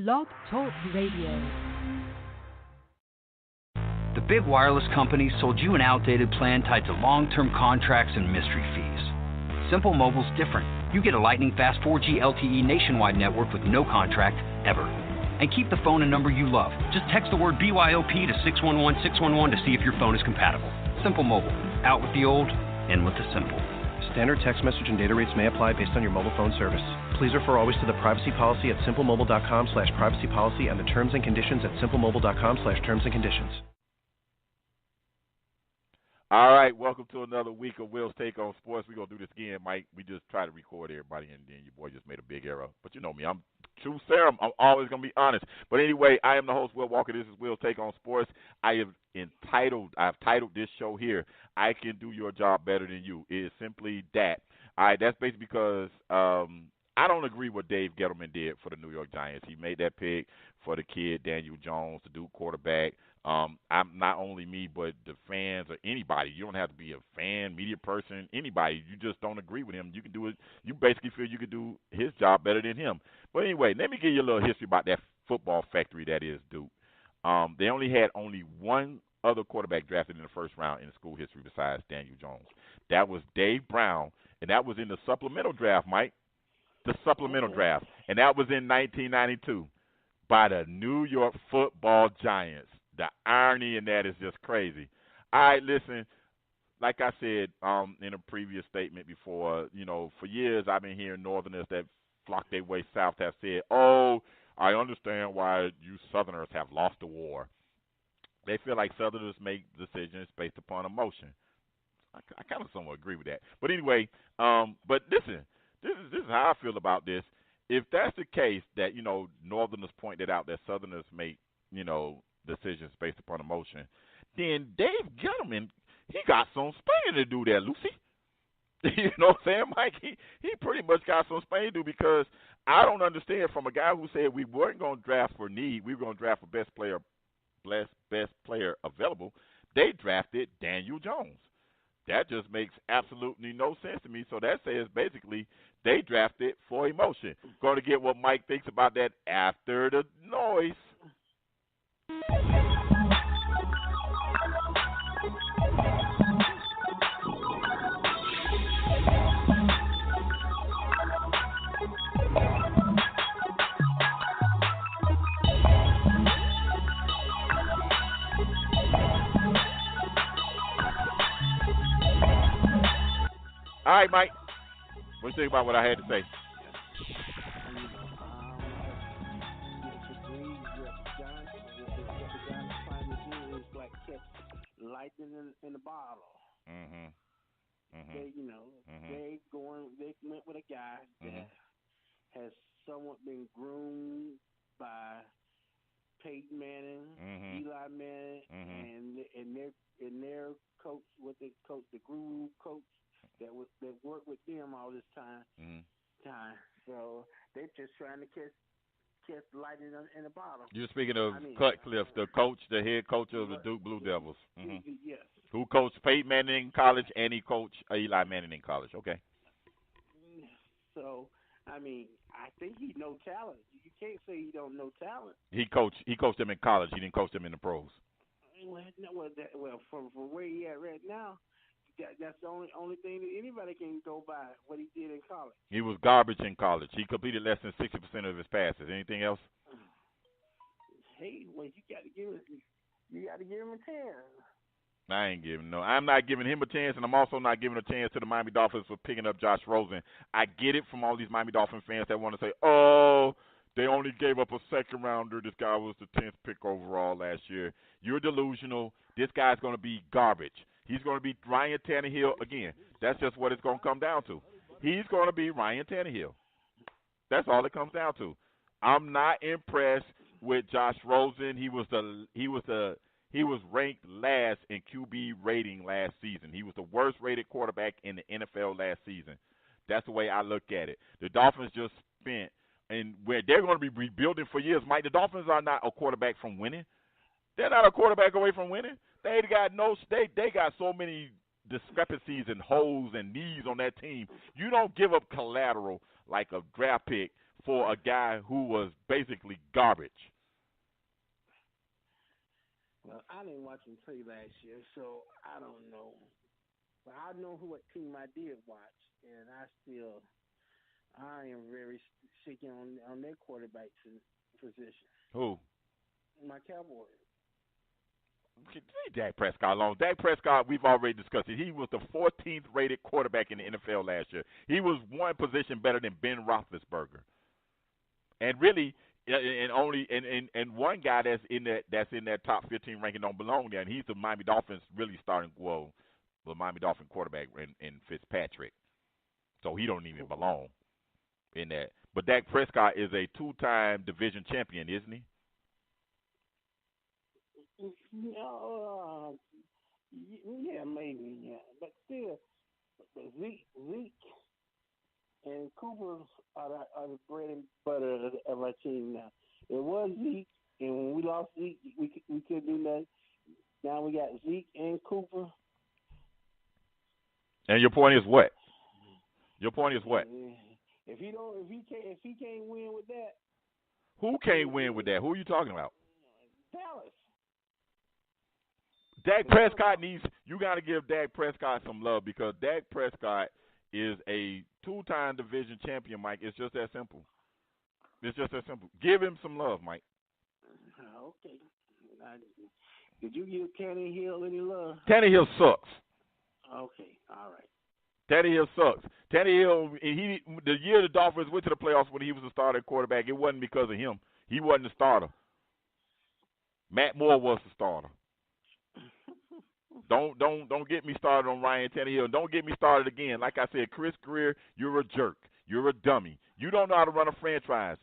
Blog Talk Radio. The big wireless companies sold you an outdated plan tied to long-term contracts and mystery fees. Simple Mobile's different. You get a lightning-fast 4G LTE nationwide network with no contract, ever. And keep the phone and number you love. Just text the word BYOP to 611-611 to see if your phone is compatible. Simple Mobile. Out with the old, in with the simple. Standard text message and data rates may apply based on your mobile phone service. Please refer always to the privacy policy at simplemobile.com/privacy policy and the terms and conditions at simplemobile.com/terms and conditions. All right, welcome to another week of Will's Take on Sports. We're going to do this again, Mike. We just try to record everybody, and then your boy just made a big error. But you know me, I'm true serum. I'm always going to be honest. But anyway, I am the host, Wil Walker. This is Will's Take on Sports. I've titled this show here, I Can Do Your Job Better Than You. It is simply that. All right, that's basically because I don't agree what Dave Gettleman did for the New York Giants. He made that pick for the kid, Daniel Jones, the Duke quarterback. I'm not only me, but the fans or anybody. You don't have to be a fan, media person, anybody. You just don't agree with him. You can do it. You basically feel you could do his job better than him. But anyway, let me give you a little history about that football factory that is Duke. They only had one other quarterback drafted in the first round in school history besides Daniel Jones. That was Dave Brown, and that was in the supplemental draft, Mike. The supplemental draft. And that was in 1992 by the New York Football Giants. The irony in that is just crazy. All right, listen, like I said in a previous statement before, for years I've been hearing Northerners that flock their way south have said, oh, I understand why you Southerners have lost the war. They feel like Southerners make decisions based upon emotion. I kind of somewhat agree with that. But anyway, but listen, this is how I feel about this. If that's the case that, Northerners pointed out that Southerners make, decisions based upon emotion, then Dave Gettleman, he got some Spain to do there, Lucy. You know what I'm saying, Mike? He pretty much got some Spain to do because I don't understand from a guy who said we weren't going to draft for need, we were going to draft for best player available. They drafted Daniel Jones. That just makes absolutely no sense to me. So that says basically they drafted for emotion. Going to get what Mike thinks about that after the noise. All right, Mike. What do you think about what I had to say? Lightning in the bottle. They, they went with a guy that has somewhat been groomed by Peyton Manning, Eli Manning, and their coach, the guru coach that worked with them all this time. So they're just trying to catch lightning in the bottle. You're speaking of Cutcliffe, the head coach of the Duke Blue Devils. Yes. Who coached Peyton Manning in college and he coached Eli Manning in college. Okay. So, I think he knows talent. You can't say he don't know talent. He coached him in college. He didn't coach him in the pros. Well, from where he at right now, that's the only thing that anybody can go by, what he did in college. He was garbage in college. He completed less than 60% of his passes. Anything else? Hey, well, you got to give him a chance. I'm not giving him a chance, and I'm also not giving a chance to the Miami Dolphins for picking up Josh Rosen. I get it from all these Miami Dolphin fans that want to say, oh, they only gave up a second rounder. This guy was the 10th pick overall last year. You're delusional. This guy's going to be garbage. He's going to be Ryan Tannehill again. That's just what it's going to come down to. He's going to be Ryan Tannehill. That's all it comes down to. I'm not impressed with Josh Rosen. He was ranked last in QB rating last season. He was the worst rated quarterback in the NFL last season. That's the way I look at it. The Dolphins just spent, and where they're going to be rebuilding for years. Mike, the Dolphins are not a quarterback from winning. They're not a quarterback away from winning. They got so many discrepancies and holes and needs on that team. You don't give up collateral like a draft pick for a guy who was basically garbage? Well, I didn't watch him play last year, so I don't know. But I know what team I did watch, and I am very shaky on their quarterback position. Who? My Cowboys. Leave Dak Prescott alone. Dak Prescott, we've already discussed it. He was the 14th rated quarterback in the NFL last year. He was one position better than Ben Roethlisberger. And really, and one guy that's in that top 15 ranking don't belong there, and he's the Miami Dolphins really starting the Miami Dolphin quarterback in Fitzpatrick. So he don't even belong in that. But Dak Prescott is a 2-time division champion, isn't he? Yeah, maybe, yeah. But still, Zeke and Cooper are the bread and butter of our team now. It was Zeke, and when we lost Zeke, we couldn't do nothing. Now we got Zeke and Cooper. And your point is what? Your point is what? If he can't win with that. Who can't win with that? Who are you talking about? Dallas. Dak Prescott you got to give Dak Prescott some love because Dak Prescott is a 2-time division champion, Mike. It's just that simple. It's just that simple. Give him some love, Mike. Okay. Did you give Tannehill any love? Tannehill sucks. Okay, all right. Tannehill sucks. Tannehill, the year the Dolphins went to the playoffs when he was a starting quarterback, it wasn't because of him. He wasn't the starter. Matt Moore was the starter. Don't get me started on Ryan Tannehill. Don't get me started again. Like I said, Chris Greer, you're a jerk. You're a dummy. You don't know how to run a franchise.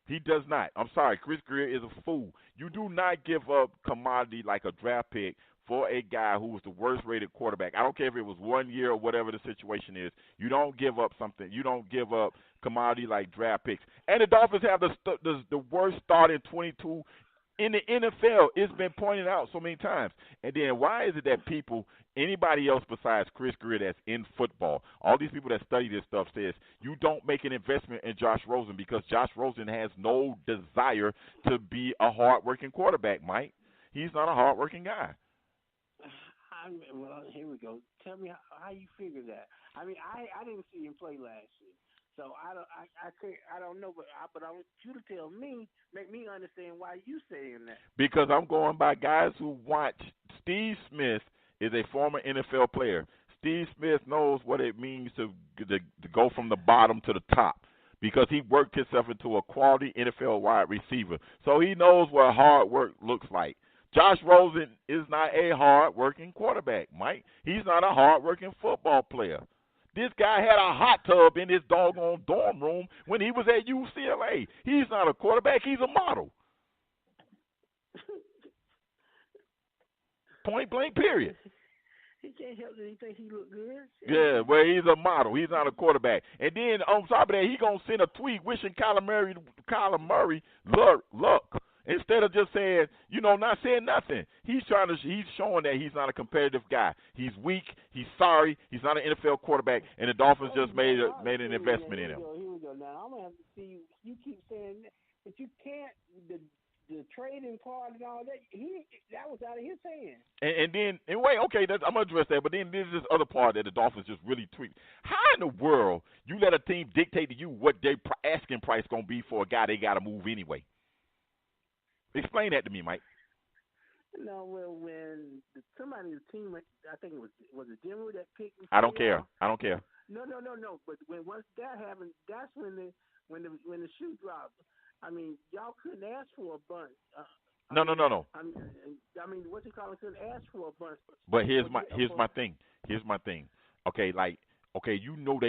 He does not. I'm sorry. Chris Greer is a fool. You do not give up commodity like a draft pick for a guy who was the worst-rated quarterback. I don't care if it was 1 year or whatever the situation is. You don't give up something. You don't give up commodity like draft picks. And the Dolphins have the worst start in 22 in the NFL. It's been pointed out so many times. And then why is it that anybody else besides Chris Greer that's in football, all these people that study this stuff says you don't make an investment in Josh Rosen because Josh Rosen has no desire to be a hard-working quarterback, Mike. He's not a hard-working guy. Well, here we go. Tell me how you figure that. I mean, I didn't see him play last year, so I don't know. But I want you to tell me, make me understand why you saying that. Because I'm going by guys who watch. Steve Smith is a former NFL player. Steve Smith knows what it means to go from the bottom to the top because he worked himself into a quality NFL wide receiver. So he knows what hard work looks like. Josh Rosen is not a hard-working quarterback, Mike. He's not a hard-working football player. This guy had a hot tub in his doggone dorm room when he was at UCLA. He's not a quarterback. He's a model. Point blank, period. He can't help that he think he look good. Yeah, well, he's a model. He's not a quarterback. And then on top of that, he going to send a tweet wishing Kyler Murray luck. Instead of just saying, not saying nothing. He's showing that he's not a competitive guy. He's weak. He's sorry. He's not an NFL quarterback, and the Dolphins just made an investment in him. Here we go. Now I'm gonna have to see. You keep saying that you can't the trading part and all that. That was out of his hands. And then wait, okay, I'm gonna address that. But then there's this other part that the Dolphins just really tweaked. How in the world you let a team dictate to you what their asking price gonna be for a guy they got to move anyway? Explain that to me, Mike. No, well, when somebody in the team, I think it was it Denver that picked me. I don't care. No. But once that happened, that's when the shoe dropped. I mean, y'all couldn't ask for a bunch. No. I mean, what you call it? Couldn't ask for a bunch. But here's my thing. Okay, they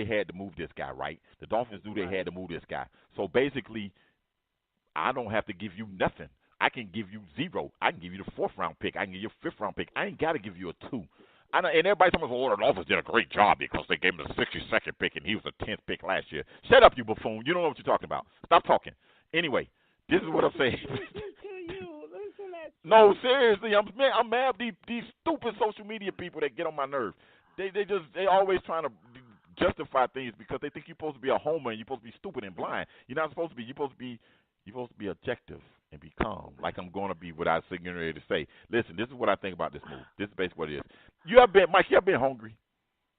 had to move this guy, right? The Dolphins knew they had to move this guy. So basically, I don't have to give you nothing. I can give you 0. I can give you the 4th-round pick. I can give you a 5th-round pick. I ain't got to give you a 2. And everybody tells me, the Dolphins did a great job because they gave him the 62nd pick and he was the 10th pick last year. Shut up, you buffoon. You don't know what you're talking about. Stop talking. Anyway, this is what I'm saying. No, seriously, I'm mad at these stupid social media people that get on my nerves. They always trying to justify things because they think you're supposed to be a homer and you're supposed to be stupid and blind. You're not supposed to be. You're supposed to be objective and be calm, like I'm going to be what I was getting ready to say. Listen, this is what I think about this move. This is basically what it is. Mike, you ever been hungry?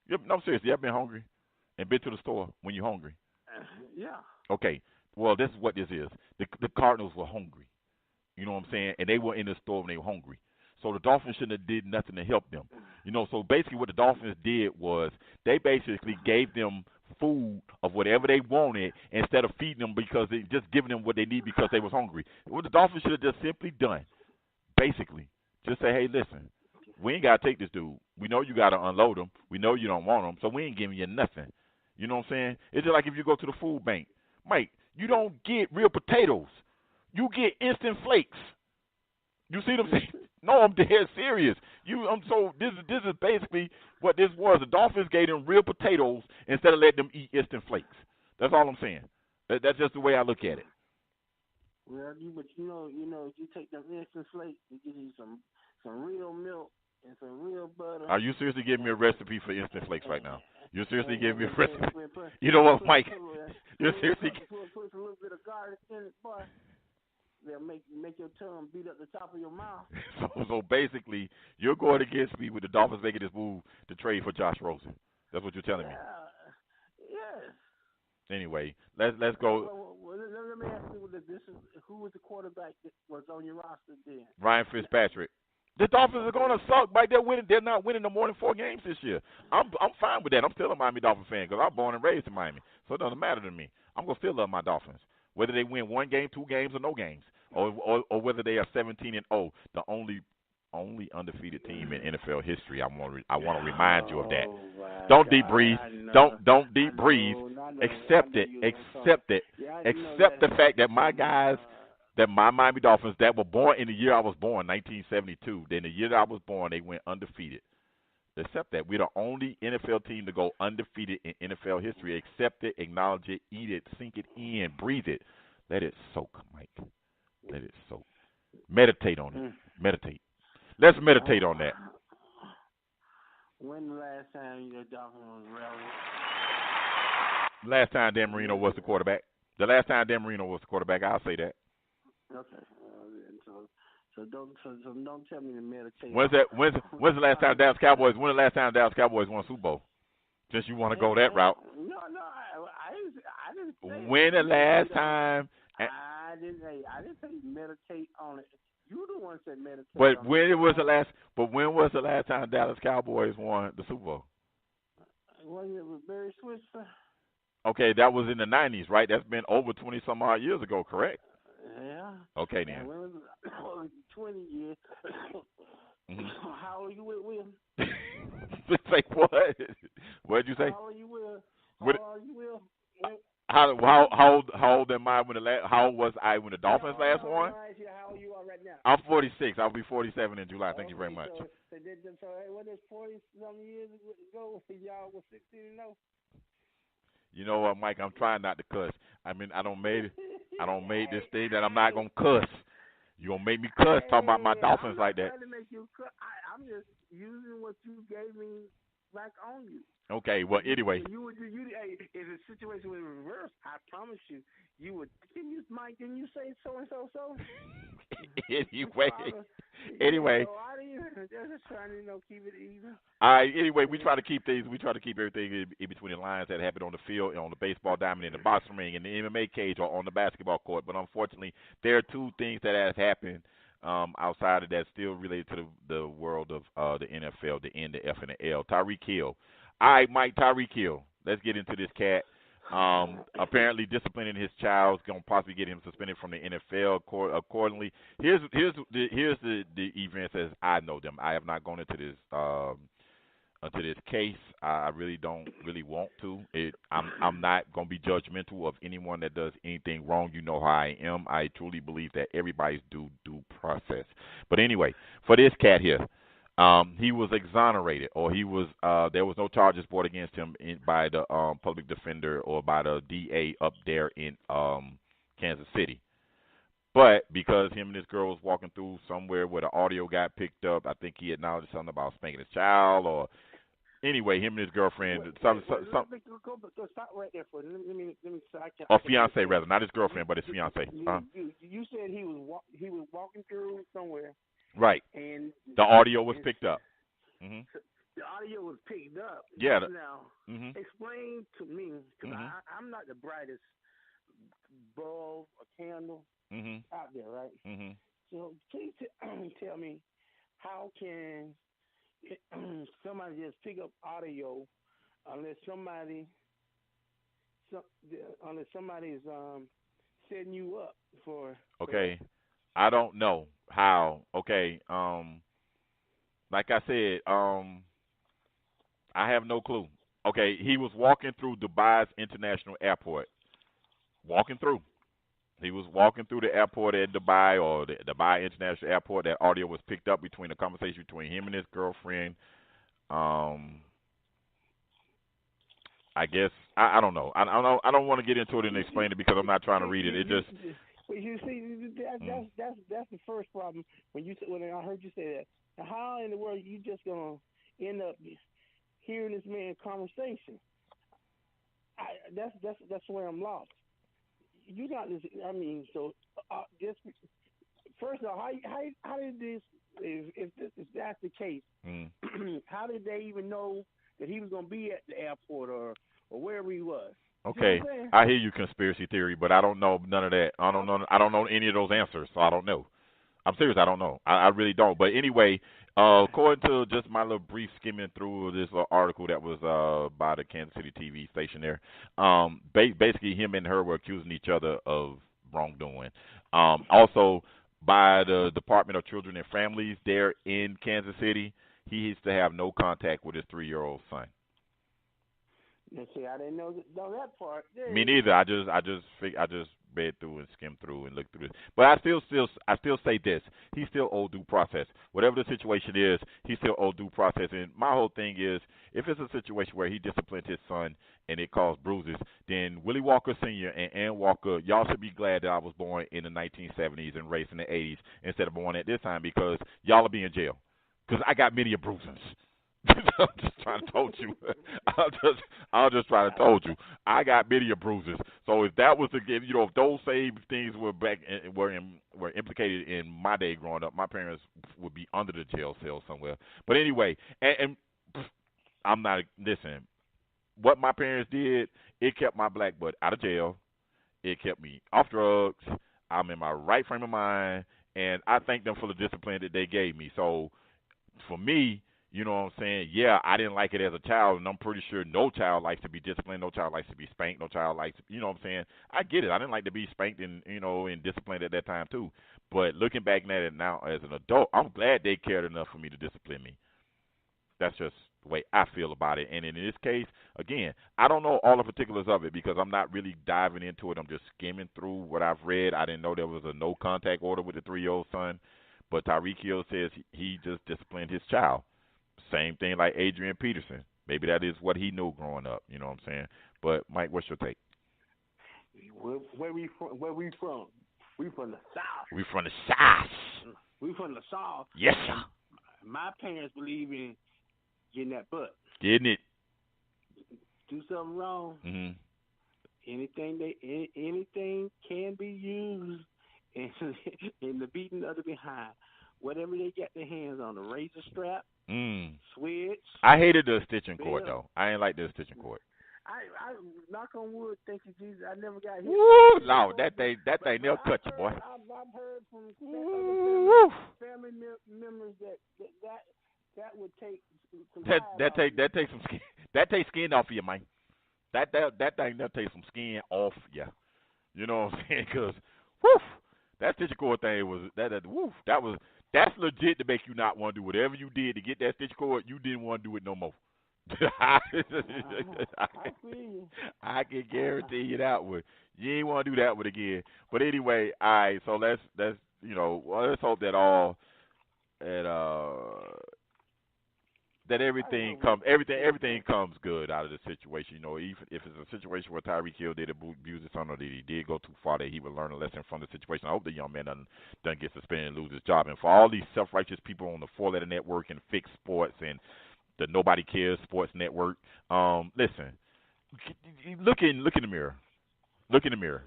No, seriously, you ever been hungry and been to the store when you're hungry? Yeah. Okay. Well, this is what this is. The Cardinals were hungry. You know what I'm saying? And they were in the store when they were hungry. So the Dolphins shouldn't have did nothing to help them. You know, so basically what the Dolphins did was they basically gave them food of whatever they wanted instead of feeding them because they just giving them what they need because they was hungry. What the Dolphins should have just simply done, basically, just say, hey, listen, we ain't got to take this dude. We know you got to unload him. We know you don't want him, so we ain't giving you nothing. You know what I'm saying? It's just like if you go to the food bank. Mike, you don't get real potatoes. You get instant flakes. You see what I'm saying? No, I'm dead serious. So this is basically what this was. The Dolphins gave them real potatoes instead of letting them eat instant flakes. That's all I'm saying. That's just the way I look at it. Well, you take them instant flakes and give you some real milk and some real butter. Are you seriously giving me a recipe for instant flakes right now? You're seriously giving me a recipe? You know what, Mike? You're seriously put a little bit of garlic in it, boy. They'll make your tongue beat up the top of your mouth. So basically, you're going against me with the Dolphins making this move to trade for Josh Rosen. That's what you're telling me. Yes. Anyway, let's go. Well, let me ask you, who was the quarterback that was on your roster then? Ryan Fitzpatrick. The Dolphins are going to suck, Mike. They're not winning no more than 4 games this year. I'm fine with that. I'm still a Miami Dolphin fan because I'm born and raised in Miami, so it doesn't matter to me. I'm going to still love my Dolphins, whether they win 1 game, 2 games, or no games, or whether they are 17-0, the only undefeated team in NFL history. I want to remind you of that. Don't deep breathe. Don't deep breathe. Accept it. Accept the fact that my guys, that my Miami Dolphins that were born in the year I was born, 1972. Then the year that I was born, they went undefeated. Accept that. We're the only NFL team to go undefeated in NFL history. Accept it, acknowledge it, eat it, sink it in, breathe it. Let it soak, Mike. Let it soak. Meditate on it. Meditate. Let's meditate on that. When the last time your Dolphins was relevant? Last time Dan Marino was the quarterback. The last time Dan Marino was the quarterback, I'll say that. Okay. So don't tell me to meditate. When's the last time Dallas Cowboys? When the last time Dallas Cowboys won a Super Bowl? Since you want to go that route. No, I didn't say. When the last time? I didn't say meditate on it. You the one said meditate. But when was the last time Dallas Cowboys won the Super Bowl? Wasn't it with Barry Switzer? Okay, that was in the 90s, right? That's been over 20-some odd years ago, correct? Yeah. Okay, then. When was it? 20 years. Mm-hmm. How old are you with Will? Say what? What did you say? How old are you, Will? How old are you, Will? How old am I how old was I when the Dolphins last won? How old you are right now? I'm 46. I'll be 47 in July. Thank you very much. So what is 40-some years ago y'all was 16-0? You know what, Mike? I'm trying not to cuss. I mean, I don't made this thing that I'm not gonna cuss. You gonna make me cuss talking about my Dolphins like that? I'm not trying to make you cuss. I'm just using what you gave me back on you. Okay. Well, anyway. If the situation was reversed, I promise you would. Mike, didn't you say so and so? Anyway. Just trying to keep it even. All right. Anyway, we try to keep everything in between the lines that happen on the field, on the baseball diamond, in the boxing ring, in the MMA cage, or on the basketball court. But unfortunately, there are 2 things that have happened outside of that still related to the world of the NFL, the N, the F, and the L. Tyreek Hill. All right, Mike, Tyreek Hill. Let's get into this cat. Apparently, disciplining his child is going to possibly get him suspended from the NFL accordingly. Here's the events as I know them. I have not gone into this case. I really don't want to. I'm not going to be judgmental of anyone that does anything wrong. You know how I am. I truly believe that everybody's due process. But anyway, for this cat here. He was exonerated, or there was no charges brought against him by the public defender or by the DA up there in Kansas City. But because him and this girl was walking through somewhere where the audio got picked up, I think he acknowledged something about spanking his child, or Anyway, him and his girlfriend. Go stop right there for let me. Or fiance rather, not his girlfriend, but his fiance. You said he was walking through somewhere. Right. And the audio was picked up. Mm-hmm. The audio was picked up. Yeah. Now, explain to me, because I'm not the brightest bulb or candle out there, right? Mm-hmm. So please tell me, how can somebody just pick up audio unless somebody's setting you up for? Okay, I don't know how. Okay, like I said, I have no clue. Okay, he was walking through Dubai's international airport. He was walking through the airport at Dubai, or the Dubai International Airport. That audio was picked up between a conversation between him and his girlfriend. I guess I don't know. I don't want to get into it and explain it because I'm not trying to read it. It just. You see, that's the first problem when I heard you say that. Now, how in the world are you just gonna end up hearing this man's conversation? That's where I'm lost. You got this. I mean, so just first of all, how did this? If that's the case, how did they even know that he was going to be at the airport or wherever he was? Okay, I hear you, conspiracy theory, but I don't know none of that. I don't know any of those answers, so I don't know. I'm serious, I don't know. I really don't. But anyway, according to just my little brief skimming through this article that was by the Kansas City TV station there, basically him and her were accusing each other of wrongdoing. Also, by the Department of Children and Families there in Kansas City, he used to have no contact with his 3-year-old son. See, I didn't know that part. Me neither. I just read through and skimmed through and looked through this. But I still say this: he still owed due process. Whatever the situation is, he still owed due process. And my whole thing is, if it's a situation where he disciplined his son and it caused bruises, then Willie Walker Sr. and Ann Walker, y'all should be glad that I was born in the 1970s and raised in the 80s instead of born at this time, because y'all will be in jail. Because I got many bruises. I'm just trying to told you. I'm just trying to told you. I got many bruises. So if that was if those same things were were implicated in my day growing up, my parents would be under the jail cell somewhere. But anyway, and I'm not. Listen, what my parents did, it kept my black butt out of jail. It kept me off drugs. I'm in my right frame of mind, and I thank them for the discipline that they gave me. So for me, you know what I'm saying? Yeah, I didn't like it as a child, and I'm pretty sure no child likes to be disciplined, no child likes to be spanked, no child likes, you know what I'm saying? I get it. I didn't like to be spanked and, and disciplined at that time too. But looking back at it now as an adult, I'm glad they cared enough for me to discipline me. That's just the way I feel about it. And in this case, again, I don't know all the particulars of it because I'm not really diving into it. I'm just skimming through what I've read. I didn't know there was a no contact order with the 3-year-old son. But Tyreek Hill says he just disciplined his child. Same thing like Adrian Peterson. Maybe that is what he knew growing up. You know what I'm saying? But Mike, what's your take? Where we from? We from the South. We from the South. We from the South. Yes, sir. My parents believe in getting that butt. Getting it. Do something wrong. Mm-hmm. Anything can be used in the beating of the behind. Whatever they got their hands on, the razor strap, switch. I hated the stitching cord, though. I ain't like the stitching cord. I knock on wood, thank you, Jesus, I never got hit. Woo! No, that thing never cut you, boy. I've heard from family members that would take some that takes some skin. That takes skin off of you, man. That thing take some skin off you. You know what I'm saying? Because, whew, that stitching cord thing was that's legit to make you not want to do whatever you did to get that stitch cord. You didn't want to do it no more. I can guarantee you that one. You ain't want to do that one again. But anyway, all right. So let's hope that that everything comes good out of the situation. Even if it's a situation where Tyreek Hill did abuse his son or that he did go too far, that he would learn a lesson from the situation. I hope the young man doesn't get suspended and lose his job. And for all these self-righteous people on the 4-letter network and Fix Sports and the Nobody Cares Sports Network. Listen, look in the mirror. Look in the mirror.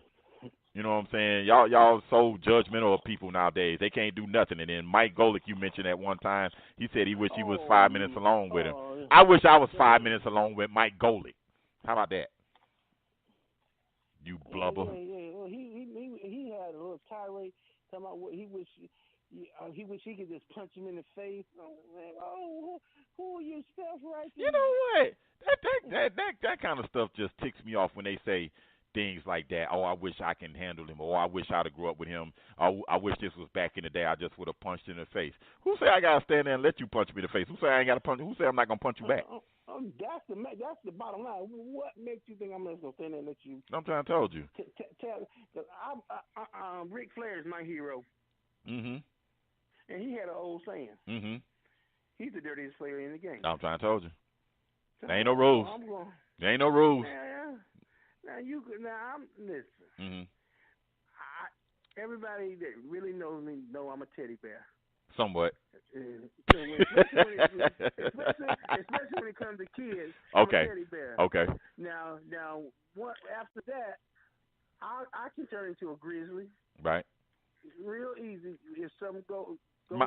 You know what I'm saying? Y'all so judgmental of people nowadays. They can't do nothing. And then Mike Golick, you mentioned at one time, he said he wished he was 5 minutes alone with him. I wish I was 5 minutes alone with Mike Golick. How about that? You blubber. Yeah. Well, he had a little tirade talking about what he wish he could just punch him in the face. Who are yourself right there? You know what? That kind of stuff just ticks me off when they say things like that. Oh, I wish I can handle him. Or I wish I'd have grew up with him. I wish this was back in the day. I just would have punched him in the face. Who say I gotta stand there and let you punch me in the face? Who say I ain't gotta punch? Who say I'm not gonna punch you back? That's the bottom line. What makes you think I'm just gonna stand there and let you? I'm trying to tell you. Ric Flair is my hero. Mhm. And he had an old saying. Mhm. He's the dirtiest player in the game. I'm trying to tell you. There ain't no rules. There ain't no rules. I'm listen. Mhm. Everybody that really knows me know I'm a teddy bear. Somewhat. Especially when it comes to kids. Okay. I'm a teddy bear. Okay. Now, what after that? I can turn into a grizzly. Right. Real easy if something go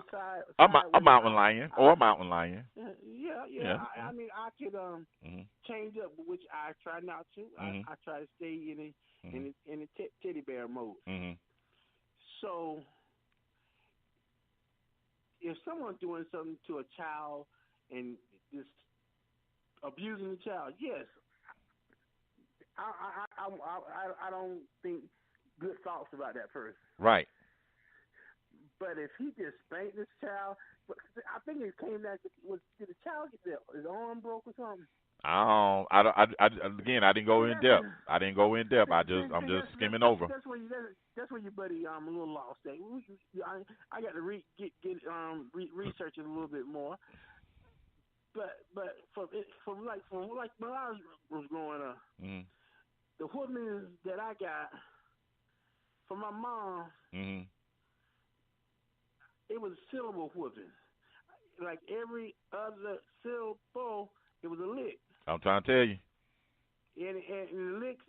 side. A mountain lion or a mountain lion. Yeah. I mean, I could change up, which I try not to. I try to stay in a teddy bear mode. Mm-hmm. So, if someone's doing something to a child and just abusing the child, yes, I don't think good thoughts about that person. Right. But if he just spanked this child, I think it came back. Did the child get his arm broke or something? Again, I didn't go in depth. I'm just skimming over. That's where your buddy a little lost. I got to research it a little bit more. But from when I was growing up, the whoopings that I got from my mom, it was syllable whooping. Like every other syllable, it was a lick. I'm trying to tell you. And the licks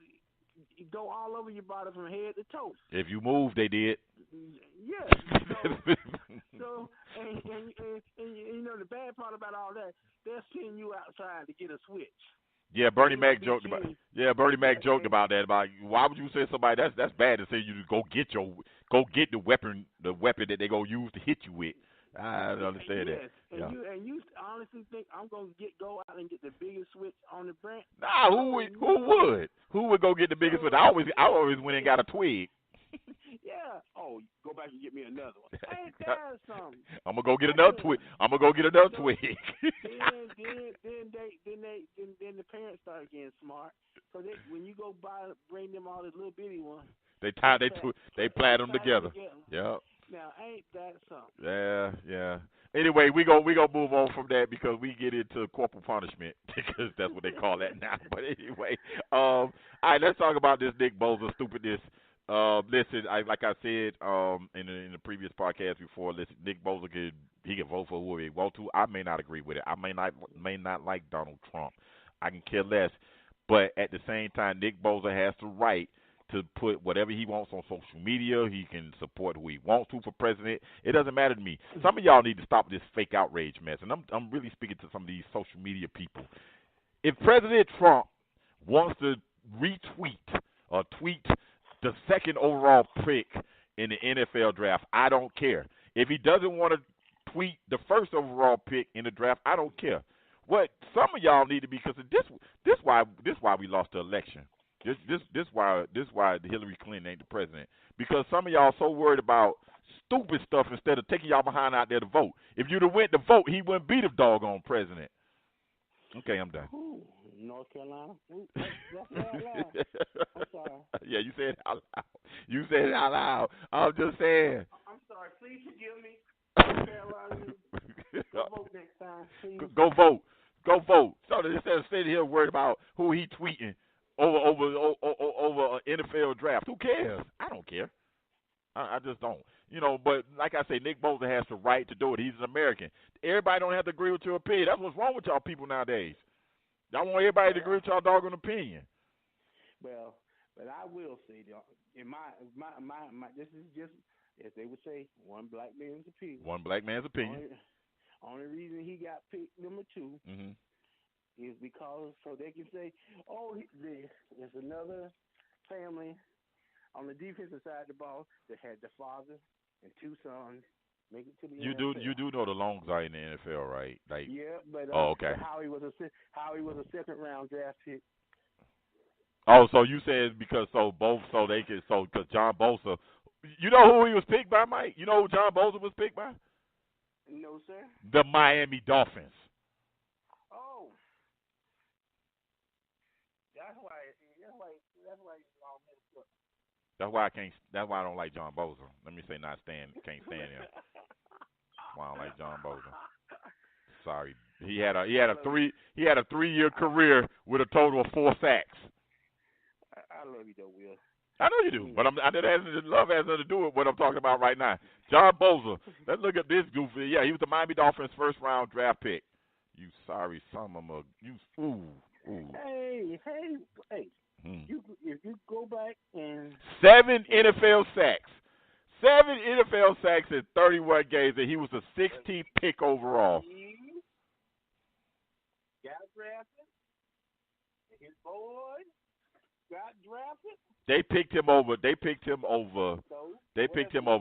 go all over your body from head to toe. If you move, they did. Yeah. So and you know the bad part about all that, they're sending you outside to get a switch. Yeah, Bernie Mac joked about. Yeah, Bernie Mac joked about that. About why would you say somebody that's bad to say you to go get the weapon that they gonna use to hit you with. I don't understand that. And you honestly think I'm gonna go out and get the biggest switch on the branch? Nah, who would go get the biggest switch? I always went and got a twig. Yeah. Oh, go back and get me another one. Ain't that something? I'm gonna go get another twig. Twig. Then the parents start getting smart. So when you go bring them all the little bitty ones. They plait them together. Yep. Now, ain't that something? Yeah. Anyway, we gonna move on from that because we get into corporal punishment because that's what they call that now. But anyway, all right, let's talk about this Nick Bosa stupidness. Listen, like I said in the previous podcast before, listen, Nick Bosa can vote for whoever he wants to. I may not agree with it. I may not like Donald Trump. I can care less. But at the same time, Nick Bosa has the right to put whatever he wants on social media. He can support who he wants to for president. It doesn't matter to me. Some of y'all need to stop this fake outrage mess. And I'm really speaking to some of these social media people. If President Trump wants to retweet or tweet the second overall pick in the NFL draft, I don't care. If he doesn't want to tweet the first overall pick in the draft, I don't care. What some of y'all need to be, because this why we lost the election. This why Hillary Clinton ain't the president, because some of y'all so worried about stupid stuff instead of taking y'all behind out there to vote. If you'd have went to vote, he wouldn't be the doggone president. Okay, I'm done. Ooh, North Carolina. Ooh, that's out loud. I'm sorry. Yeah, you said it out loud. You said it out loud. I'm just saying. I'm sorry. Please forgive me. North Carolina. Go vote next time, please. Go vote. So instead of sitting here worried about who he tweeting over an NFL draft, who cares? I don't care. I just don't. But like I say, Nick Bosa has the right to do it. He's an American. Everybody don't have to agree with your opinion. That's what's wrong with y'all people nowadays. Y'all want everybody to agree with y'all doggone opinion. Well, but I will say, in my this is just, as they would say, one black man's opinion. One black man's opinion. Only reason he got picked number 2 is because so they can say, oh, there's another family on the defensive side of the ball that had the father and 2 sons make it to the NFL. You do know the Longs are in the NFL, right? Like, yeah, but okay. how he was a second round draft pick. Oh, so you said because because John Bosa, you know who he was picked by, Mike? You know who John Bosa was picked by? No, sir. The Miami Dolphins. Oh, that's why he's all messed up. That's why I don't like John Bosa. Let me say can't stand him. That's why I don't like John Bosa. Sorry. He had a 3-year career with a total of 4 sacks. I love you though, Will. I know you do, but love has nothing to do with what I'm talking about right now. John Bosa. Let's look at this goofy. Yeah, he was the Miami Dolphins' first round draft pick. You sorry son of a ooh. Hey. If you go back and 7 NFL sacks. 7 NFL sacks in 31 games, and he was the 16th pick overall. He got drafted. His boy got drafted. They picked him over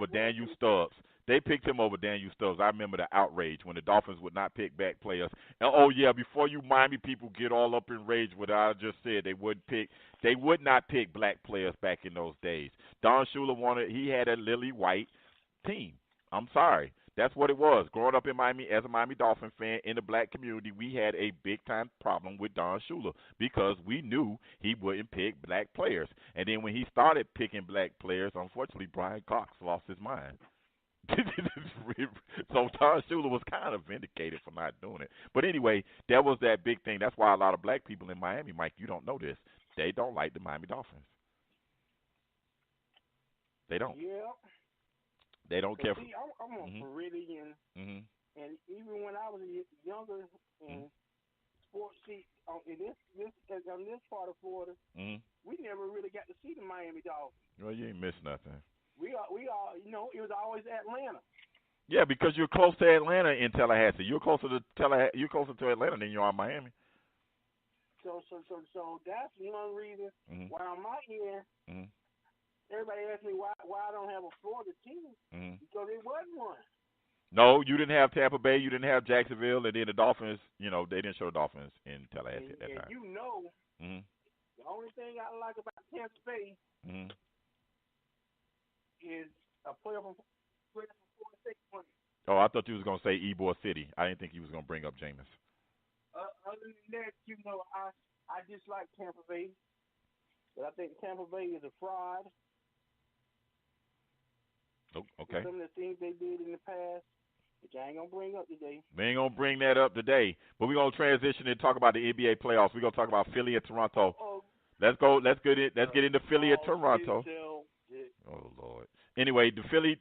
Daniel Stubbs. They picked him over Daniel Stubbs. I remember the outrage when the Dolphins would not pick black players. And before you Miami people get all up in rage with what I just said, they would not pick black players back in those days. Don Shula he had a lily white team. I'm sorry. That's what it was. Growing up in Miami as a Miami Dolphin fan in the black community, we had a big-time problem with Don Shula because we knew he wouldn't pick black players. And then when he started picking black players, unfortunately, Brian Cox lost his mind. So Don Shula was kind of vindicated for not doing it. But anyway, that was that big thing. That's why a lot of black people in Miami, Mike, you don't know this, they don't like the Miami Dolphins. They don't. Yeah. They don't care. I'm a Floridian, and even when I was younger in sports, on this part of Florida, we never really got to see the Miami Dolphins. Well, you ain't missed nothing. We are, it was always Atlanta. Yeah, because you're close to Atlanta in Tallahassee. You're closer to Atlanta than you are Miami. So that's one reason why I'm out here. Everybody asks me why I don't have a Florida team because it wasn't one. No, you didn't have Tampa Bay, you didn't have Jacksonville, and then the Dolphins. They didn't show the Dolphins in Tallahassee at that time. The only thing I like about Tampa Bay is a player from Florida State. Oh, I thought you was gonna say Ybor City. I didn't think you was gonna bring up Jameis. Other than that, I just like Tampa Bay, but I think Tampa Bay is a fraud. Oh, okay. Some of the things they did in the past, which I ain't gonna bring up today. We ain't gonna bring that up today, but we're gonna transition and talk about the NBA playoffs. We're gonna talk about Philly and Toronto. Let's go. Let's get into Philly and Toronto. Oh Lord. Anyway, the Philly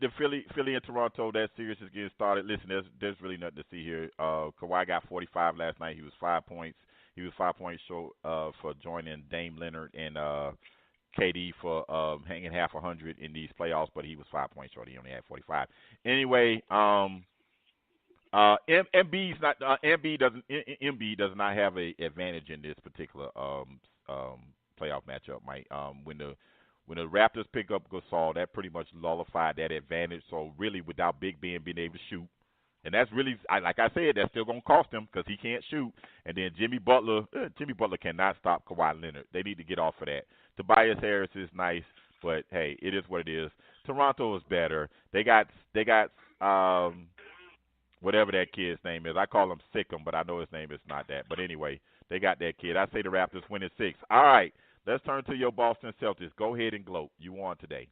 and Toronto, that series is getting started. Listen, there's really nothing to see here. Kawhi got 45 last night. He was 5 points. He was 5 points short for joining Dame Leonard and KD for hanging half 100 in these playoffs, but he was 5 points short. He only had 45. Anyway, Embiid does not have an advantage in this particular playoff matchup, Mike. When the Raptors pick up Gasol, that pretty much nullified that advantage. So really, without Big Ben being able to shoot, and that's really, like I said, that's still going to cost him because he can't shoot. And then Jimmy Butler cannot stop Kawhi Leonard. They need to get off of that. Tobias Harris is nice, but hey, it is what it is. Toronto is better. They got whatever that kid's name is. I call him Sikkim, but I know his name is not that. But anyway, they got that kid. I say the Raptors win in 6. All right, let's turn to your Boston Celtics. Go ahead and gloat. You won today.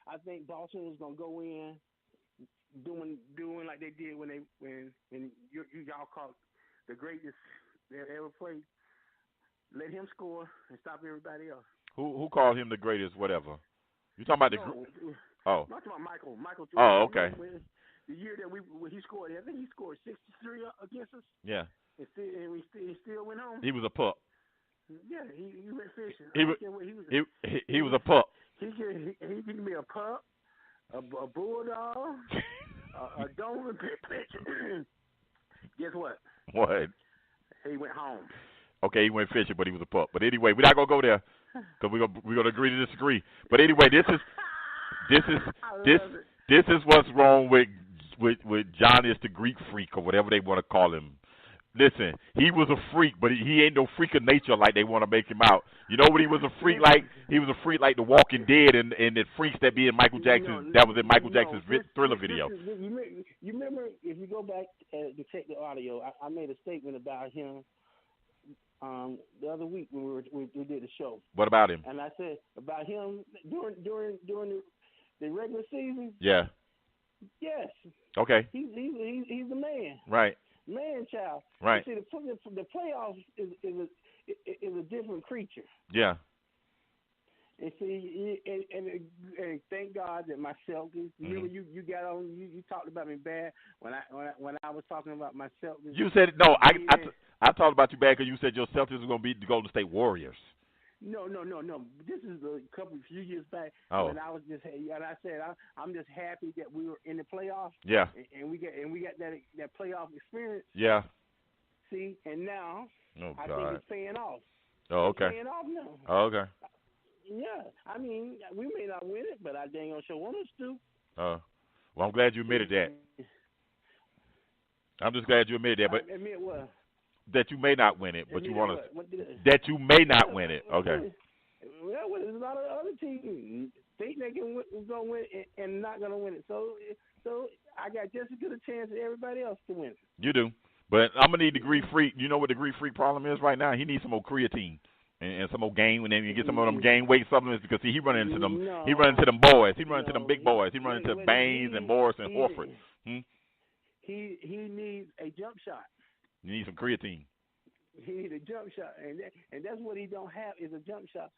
I think Boston was gonna go in doing like they did when y'all called the greatest they ever played. Let him score and stop everybody else. Who called him the greatest? Whatever. You talking about the? I'm talking about Michael. Michael. Oh, okay. The year that when he scored, I think he scored 63 against us. Yeah. And he still went home. He was a pup. Yeah, he went fishing. He was a pup. He can be a pup, a bulldog, a Doberman Pinscher. Guess what? What? He went home. Okay, he went fishing, but he was a pup. But anyway, we're not gonna go there because we're gonna agree to disagree. But anyway, this is what's wrong with John is the Greek freak or whatever they want to call him. Listen, he was a freak, but he ain't no freak of nature like they want to make him out. You know what he was a freak like? He was a freak like The Walking Dead and the freaks that be in Michael Jackson's. That was in Michael Jackson's Thriller video. You remember, if you go back to check the audio, I made a statement about him the other week when we did the show. What about him? And I said about him during the regular season. Yeah. Yes. Okay. He's the man. Right. Man, child. Right. You see, the playoffs is a different creature. Yeah. And see, and thank God that my Celtics. Remember, you got on. You talked about me bad when I was talking about my Celtics. You said no. I talked about you bad because you said your Celtics were going to be the Golden State Warriors. No. This is a few years back when I was and I said I'm just happy that we were in the playoffs. Yeah. And we got that playoff experience. Yeah. See, and now I God. think it's paying off. Oh, okay. It's paying off now. Oh, okay. Yeah, I mean, we may not win it, but I dang on sure want us to. Well, I'm glad you admitted that. I'm just glad you admitted that, but admit what? That you may not win it, but you want to. That you may not win it. Okay. Well, there's a lot of other teams think they can gonna win it and not gonna win it. So I got just as good a chance as everybody else to win it. You do, but I'm gonna need the Greek freak. You know what the Greek freak problem is right now? He needs some more creatine. And some more game, and then you get some of them gain weight supplements because he running into them. He running into them boys. He running into them big boys. He running into Baines and Morris and Horford. He needs a jump shot. You need some creatine. He needs a jump shot, and that's what he don't have is a jump shot.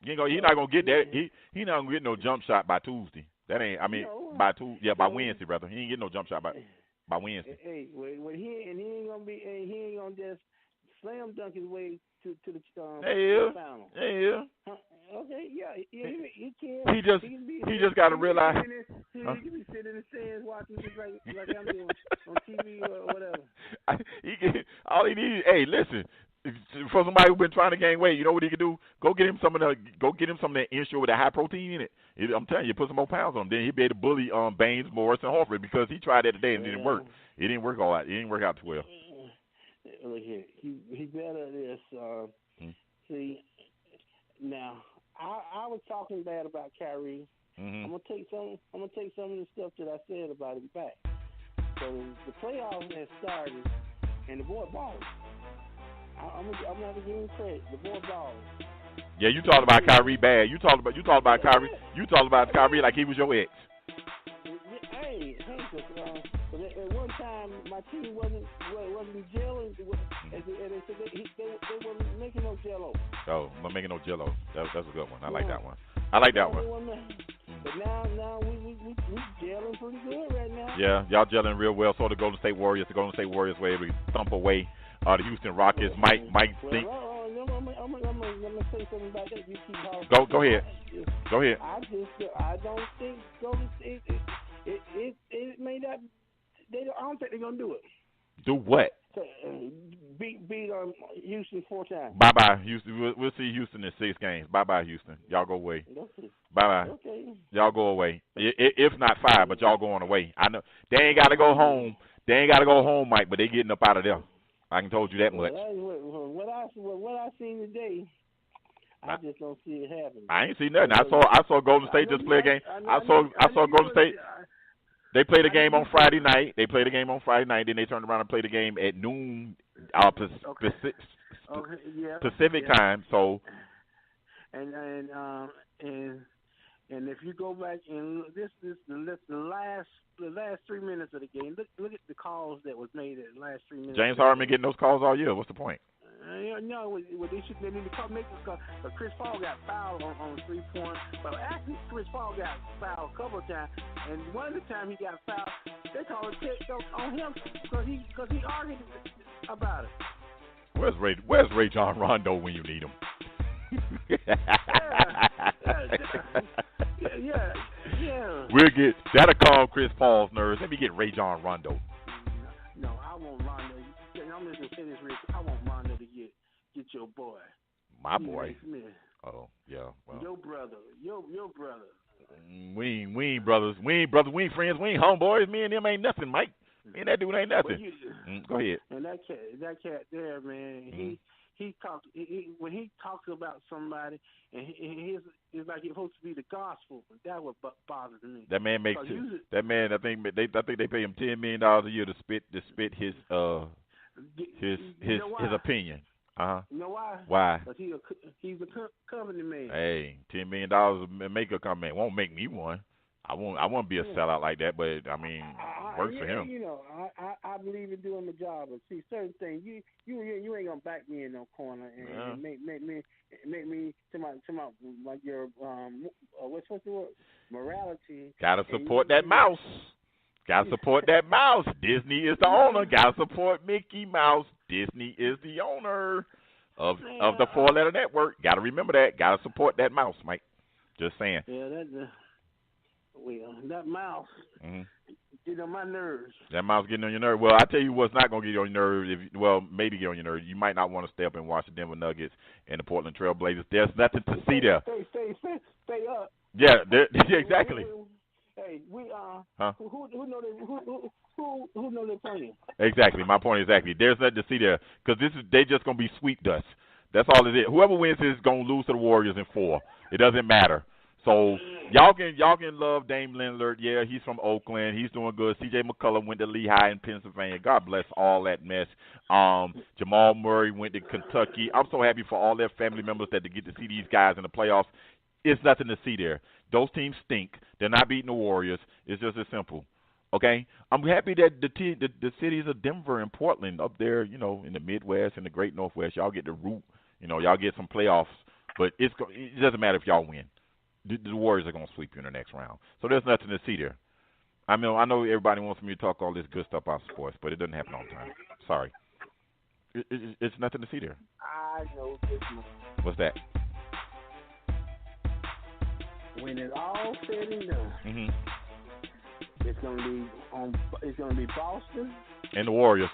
He's not gonna get that. He not gonna get no jump shot by Tuesday. That ain't. I mean, by Wednesday rather. He ain't get no jump shot by Wednesday. Hey, he ain't gonna be. He ain't gonna just slam dunk his way to the final. Yeah. Okay, he can. He just got to realize. He can be sitting in the stands watching just like I'm doing on TV or whatever. All he needs. Hey, listen. For somebody who's been trying to gain weight, you know what he can do? Go get him some of that Ensure with that high protein in it. I'm telling you, put some more pounds on him. Then he'll be able to bully Baines, Morris, and Horford because he tried that today and it didn't work. It didn't work all out. It didn't work out too well. Look here, he better at this. See, now I was talking bad about Kyrie. Mm-hmm. I'm gonna take some of the stuff that I said about him back. So the playoffs has started, and the boy balls. I'm gonna give him credit. The boy balls. Yeah, you talked about Kyrie bad. You talked about Kyrie. You talked about Kyrie like he was your ex. Hey, at one time my team wasn't gelling, and they said they weren't making no jello. Oh, not making no jello. That's a good one. I like that one. I like that one. But now we gelling pretty good right now. Yeah, y'all gelling real well. So the Golden State Warriors were able to thump away the Houston Rockets. Mike think. I'm gonna say something about that. You keep Go ahead. Go ahead. I don't think Golden State. It may not. I don't think they're gonna do it. Do what? Beat Houston 4 times. Bye Houston. We'll see Houston in 6 games. Bye Houston. Y'all go away. Bye. Okay. Y'all go away. If not 5, but y'all going away. I know they ain't got to go home. They ain't got to go home, Mike. But they getting up out of there. I can told you that much. What I seen today, I just don't see it happening. I ain't seen nothing. I saw Golden State just play a game. I saw Golden State. They played a game on Friday night. Then they turned around and played a game at noon Pacific time. So. And they if you go back and this the last 3 minutes of the game, look at the calls that was made at the last 3 minutes. James Harden been getting those calls all year. What's the point? No, they need to make this call. But Chris Paul got fouled on 3-point. But actually, Chris Paul got fouled a couple of times, and one of the times he got fouled, they called it on him because he argued about it. Where's Ray John Rondo when you need him? Yeah. That'll calm Chris Paul's nerves. Let me get Ray John Rondo. No, I want Rondo. I'm just gonna say this, Rick. I want Rondo to get your boy. My boy. Smith. Oh yeah. Well. Your brother. Your brother. We ain't brothers. We ain't brothers. We ain't friends. We ain't homeboys. Me and them ain't nothing, Mike. Me and that dude ain't nothing. Go ahead. And that cat there, man. He talks when he talks about somebody, and it's like it's supposed to be the gospel. That what bothers me. That man makes that man. I think they pay him $10 million a year to spit his opinion. You know why? Why? Because he's a company man. Hey, $10 million to make a comment won't make me one. I won't be a sellout like that, but I mean, works for him. You know, I believe in doing the job, but see, certain things you ain't gonna back me in no corner and make me to my like your what's the word? Morality. Gotta support that mouse. Gotta support that mouse. Disney is the owner. Gotta support Mickey Mouse. Disney is the owner of the 4-letter network. Gotta remember that. Gotta support that mouse, Mike. Just saying. Yeah, that mouse getting on my nerves. That mouse getting on your nerves. Well, I tell you what's not gonna get on your nerves. Maybe get on your nerves. You might not want to stay up and watch the Denver Nuggets and the Portland Trail Blazers. There's nothing to see there. Stay up. Yeah, exactly. Hey, we huh? Who know they're playing? Exactly. My point exactly. There's nothing to see there because they just gonna be sweep dust. That's all it is. Whoever wins is gonna lose to the Warriors in 4. It doesn't matter. So y'all can love Dame Lillard. Yeah, he's from Oakland. He's doing good. C.J. McCullough went to Lehigh in Pennsylvania. God bless all that mess. Jamal Murray went to Kentucky. I'm so happy for all their family members that they get to see these guys in the playoffs. It's nothing to see there. Those teams stink. They're not beating the Warriors. It's just as simple. Okay? I'm happy that the cities of Denver and Portland up there, in the Midwest and the Great Northwest, y'all get the root. Y'all get some playoffs. But it doesn't matter if y'all win. The Warriors are going to sweep you in the next round. So there's nothing to see there. I know everybody wants me to talk all this good stuff about sports, but it doesn't happen all the time. Sorry. It's nothing to see there. I know this one. What's that? When it's all said and done, it's going to be Boston and the Warriors.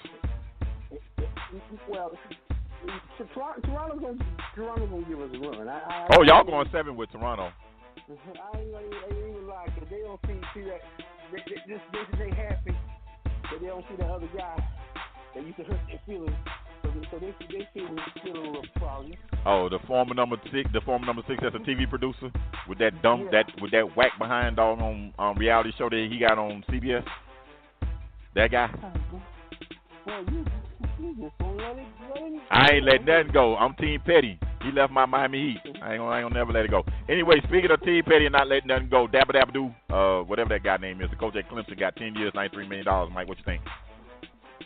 Well, Toronto's going to give us a run. Y'all going 7 with Toronto. I ain't even lie, because they don't see that. They happy, but they don't see the other guy that used to hurt their feelings. So they feel a little problem. Oh, the former number 6 as a TV producer with that with that whack behind dog on reality show that he got on CBS. That guy. Well, you just don't let it go. I ain't letting nothing go. I'm Team Petty. He left my Miami Heat. I ain't gonna never let it go. Anyway, speaking of Team Petty and not letting nothing go, Dabba Dabba Doo, whatever that guy name is, the coach at Clemson got 10 years, $93 million. Mike, what you think?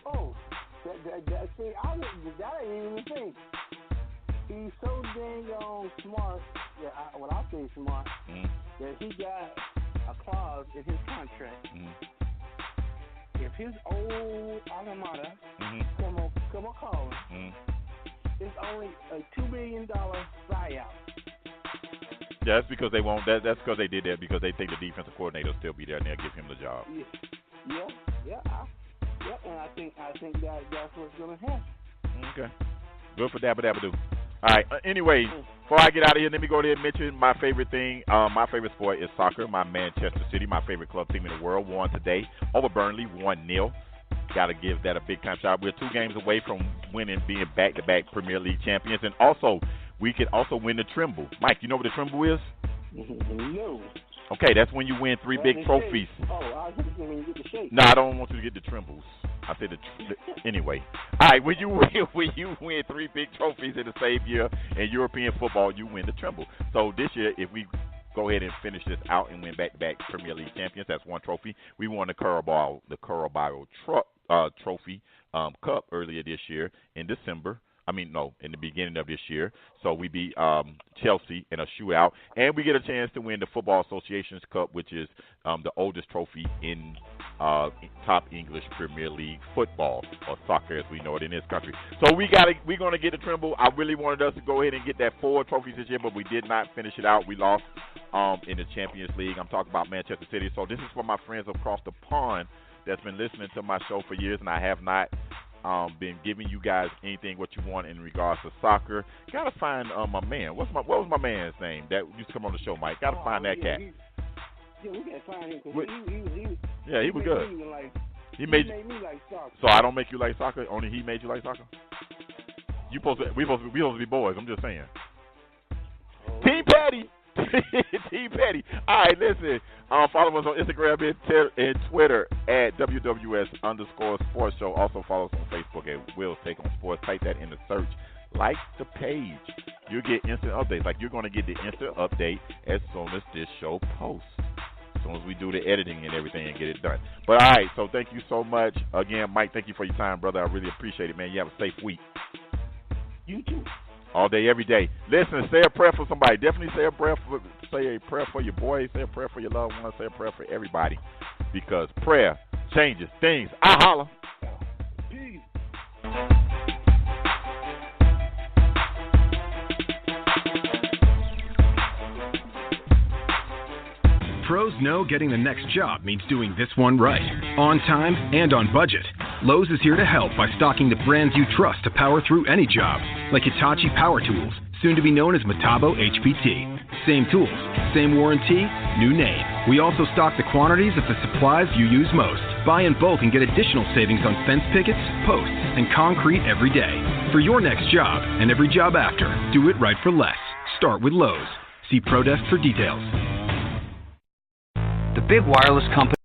Oh, see, that ain't even a thing. He's so dang smart. Yeah, I say smart, that he got a clause in his contract. If his old alma mater come a calling, it's only a $2 million buyout. Yeah, that's because they won't. That's because they did that because they think the defensive coordinator will still be there and they'll give him the job. Yeah. And I think that's what's gonna happen. Okay. Good for Dabba Dabba Doo. All right. Anyway, before I get out of here, let me go ahead and mention my favorite thing. My favorite sport is soccer. My Manchester City, my favorite club team in the world, won today over Burnley, 1-0. Got to give that a big time shout. We're 2 games away from winning, being back-to-back Premier League champions, and also we could also win the Trimble. Mike, you know what the Trimble is? No. Okay, that's when you win 3 big trophies. Oh, I was just when you get the shake. No, I don't want you to get the Trimbles. I said anyway. All right, when you win 3 big trophies in the same year in European football, you win the Trimble. So this year, if we go ahead and finish this out and win back-to-back Premier League champions. That's one trophy. We won the Carabao Trophy Cup earlier this year in December. In the beginning of this year. So we beat Chelsea in a shootout, and we get a chance to win the Football Association's Cup, which is the oldest trophy in top English Premier League football, or soccer as we know it in this country. So we're going to get to Trimble. I really wanted us to go ahead and get that 4 trophies this year, but we did not finish it out. We lost in the Champions League. I'm talking about Manchester City. So this is for my friends across the pond that's been listening to my show for years, and I have not been giving you guys anything what you want in regards to soccer. Gotta find my man. What was my man's name that used to come on the show, Mike? Gotta find that cat. We gotta find him. He was good. He made me like soccer. So I don't make you like soccer. Only he made you like soccer. We supposed to be boys. I'm just saying. Team Patty. Team Petty. All right, listen. Follow us on Instagram and Twitter at WWS_Sports Show. Also follow us on Facebook at Will's Take on Sports. Type that in the search. Like the page. You'll get instant updates. Like you're going to get the instant update as soon as this show posts. As soon as we do the editing and everything and get it done. But all right, so thank you so much. Again, Mike, thank you for your time, brother. I really appreciate it, man. You have a safe week. You too. All day, every day. Listen, say a prayer for somebody. Definitely say a prayer for your boy. Say a prayer for your loved one. Say a prayer for everybody. Because prayer changes things. I holla. Peace. Pros know getting the next job means doing this one right. On time and on budget. Lowe's is here to help by stocking the brands you trust to power through any job, like Hitachi Power Tools, soon to be known as Metabo HPT. Same tools, same warranty, new name. We also stock the quantities of the supplies you use most. Buy in bulk and get additional savings on fence pickets, posts, and concrete every day. For your next job and every job after, do it right for less. Start with Lowe's. See ProDesk for details. The big wireless company